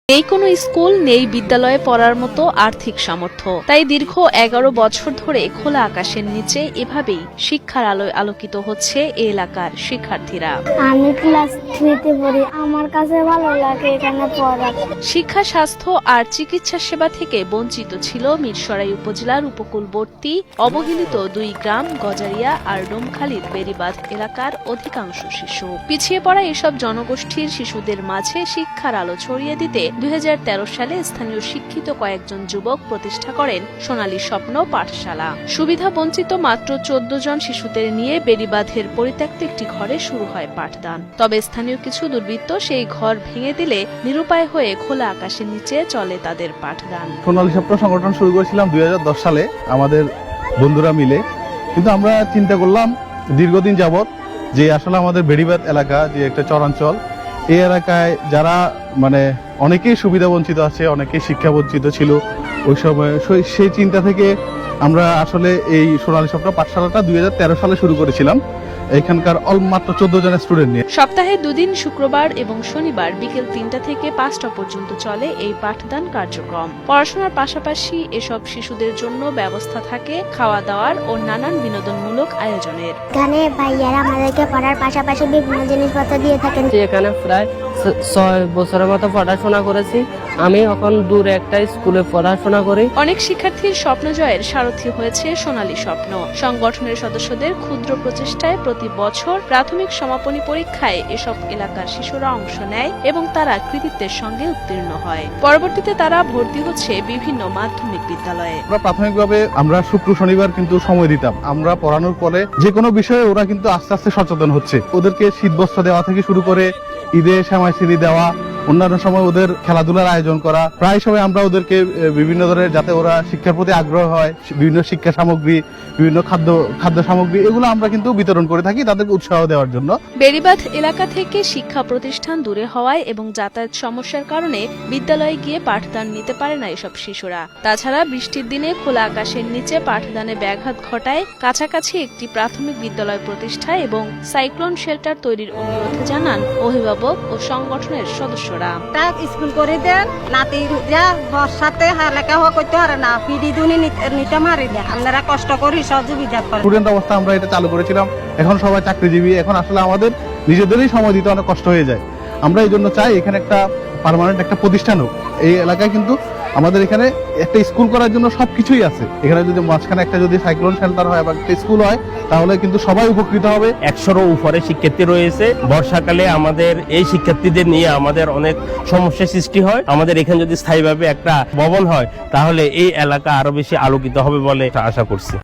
নেই কোনো স্কুল, নেই বিদ্যালয়ে পড়ার মতো আর্থিক সামর্থ্য। তাই দীর্ঘ 11 বছর ধরে খোলা আকাশের নিচে এভাবেই শিক্ষার আলোয় আলোকিত হচ্ছে এই এলাকার শিক্ষার্থীরা। আমি ক্লাস 3-তে পড়ি, আমার কাছে ভালো লাগে এখানে পড়া। শিক্ষা, স্বাস্থ্য আর চিকিৎসা সেবা থেকে বঞ্চিত ছিল মিরসরাই উপজেলার উপকূলবর্তী অবহেলিত 2 গ্রাম গজারিয়া আর ডোমখালীর বেড়িবাঁধ এলাকার অধিকাংশ শিশু। পিছিয়ে পড়া এসব জনগোষ্ঠীর শিশুদের মাঝে শিক্ষার আলো ছড়িয়ে দিতে 2013 সালে স্থানীয় শিক্ষিত কয়েকজন যুবক প্রতিষ্ঠা করেন সোনালী স্বপ্ন পাঠশালা। সুবিধা বঞ্চিত মাত্র 14 জন শিশুদের নিয়ে বেড়িবাঁধের পরিত্যক্ত একটি ঘরে শুরু হয় পাঠদান। তবে স্থানীয় কিছু দুর্বৃত্ত সেই ঘর ভেঙে দিলে নিরুপায় হয়ে খোলা আকাশের নিচে চলে তাদের পাঠদান। সোনালী স্বপ্ন সংগঠন শুরু করেছিলাম 2010 সালে আমাদের বন্ধুরা মিলে। কিন্তু আমরা চিন্তা করলাম দীর্ঘদিন যাবত যে আসলে আমাদের বেড়িবাঁধ এলাকা যে একটা চরাঞ্চল, এই এলাকায় যারা অনেকেই সুবিধা বঞ্চিত আছে, অনেকেই শিক্ষা বঞ্চিত ছিল ওই সময়। সেই চিন্তা থেকে আমরা আসলে এই সোনালী স্বপ্ন পাঠশালাটা 2013 সালে শুরু করেছিলাম এখানকার মাত্র 14 জন স্টুডেন্ট নিয়ে। সপ্তাহে 2 দিন শুক্রবার এবং শনিবার বিকেল 3টা থেকে 5টা পর্যন্ত চলে এই পাঠদান কার্যক্রম। পড়াশোনার পাশাপাশি এসব শিশুদের জন্য ব্যবস্থা থাকে খাওয়া দাওয়ার ও নানান বিনোদনমূলক আয়োজনের। এখানে ভাইয়ারা আমাদেরকে পড়ার পাশাপাশি বিভিন্ন জিনিসপত্র দিয়ে থাকেন। এখানে প্রায় 6 বছরের মতো পড়াশোনা করেছি। আমি এখন দূরে একটা স্কুলে পড়াশোনা করি। অনেক শিক্ষার্থীর স্বপ্ন জয়ের সারথি হয়েছে সোনালী স্বপ্ন। সংগঠনের সদস্যদের ক্ষুদ্র প্রচেষ্টায় প্রতি বছর প্রাথমিক সমাপনী পরীক্ষায় এসব এলাকার শিশুরা অংশ নেয় এবং তারা কৃতিত্বের সঙ্গে উত্তীর্ণ হয়। পরবর্তীতে তারা ভর্তি হচ্ছে বিভিন্ন মাধ্যমিক বিদ্যালয়ে। প্রাথমিকভাবে আমরা শুক্র শনিবার কিন্তু সময় দিতাম। আমরা পড়ানোর পরে যে কোনো বিষয়ে ওরা কিন্তু আস্তে আস্তে সচেতন হচ্ছে। ওদেরকে শীতবস্ত্র দেওয়া থেকে শুরু করে ঈদে সেমাইশিরি দেওয়া, অন্যান্য সময় ওদের খেলাধুলার আয়োজন করা। প্রায় সময় আমরা ওদেরকে বিভিন্ন ধরনের, যাতে ওরা শিক্ষার প্রতি আগ্রহ হয়, বিভিন্ন শিক্ষা সামগ্রী, বিভিন্ন খাদ্য সামগ্রী এগুলো আমরা কিন্তু বিতরণ করে থাকি তাদেরকে উৎসাহ দেওয়ার জন্য। বেড়িবাঁধ এলাকা থেকে শিক্ষা প্রতিষ্ঠান দূরে হওয়ায় এবং যাতায়াত সমস্যার কারণে বিদ্যালয়ে গিয়ে পাঠদান নিতে পারে না এসব শিশুরা। তাছাড়া বৃষ্টির দিনে খোলা আকাশের নিচে পাঠদানে ব্যাঘাত ঘটায় কাছাকাছি একটি প্রাথমিক বিদ্যালয় প্রতিষ্ঠায় এবং সাইক্লোন শেল্টার তৈরির অনুরোধ জানান অভিভাবক ও সংগঠনের সদস্যরা। স্কুল করে দেন, নাতি বর্ষাতে লেখাপড়া করতে পারে না, ফিরি দুনি নিতে পারি না, আপনারা কষ্ট করি সহযোগিতা করেন। স্টুডেন্ট অবস্থা আমরা এটা চালু করেছিলাম, এখন সবাই চাকরিজীবী, এখন আসলে আমাদের নিজেদেরই সময় দিতে অনেক কষ্ট হয়ে যায়। আমরা এই জন্য চাই এখানে একটা পার্মানেন্ট একটা প্রতিষ্ঠান হোক। এই এলাকায় কিন্তু আমাদের এখানে একটা স্কুল করার জন্য সবকিছুই আছে। এখানে যদি মাঝখানে একটা যদি সাইক্লোন শেল্টার হয় বা একটা স্কুল হয় তাহলে কিন্তু সবাই উপকৃত হবে। 100-এরও উপরে শিক্ষার্থী রয়েছে। বর্ষাকালে আমাদের এই শিক্ষার্থীদের নিয়ে আমাদের অনেক সমস্যার সৃষ্টি হয়। আমাদের এখানে যদি স্থায়ীভাবে একটা ভবন হয় তাহলে এই এলাকা আরো বেশি আলোকিত হবে বলে আশা করছি।